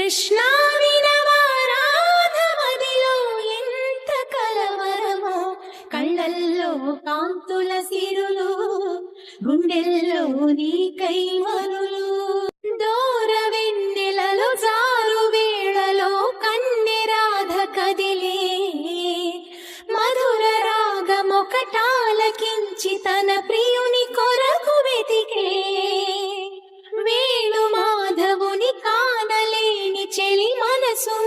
కృష్ణ వినవారాధమదిలో ఎంత కలవరమో, కళ్ళల్లో కాంతుల సిరులు, గుండెల్లో నీకై మరులు. దూర వెన్నెలలో జారు వేళలో కన్నెరాధ కదిలే, మధుర రాగమొకటాలకించి తన ప్రియుని కొరకు వెతికే. వేణు మాధవుని కానలేని చెలి మనసు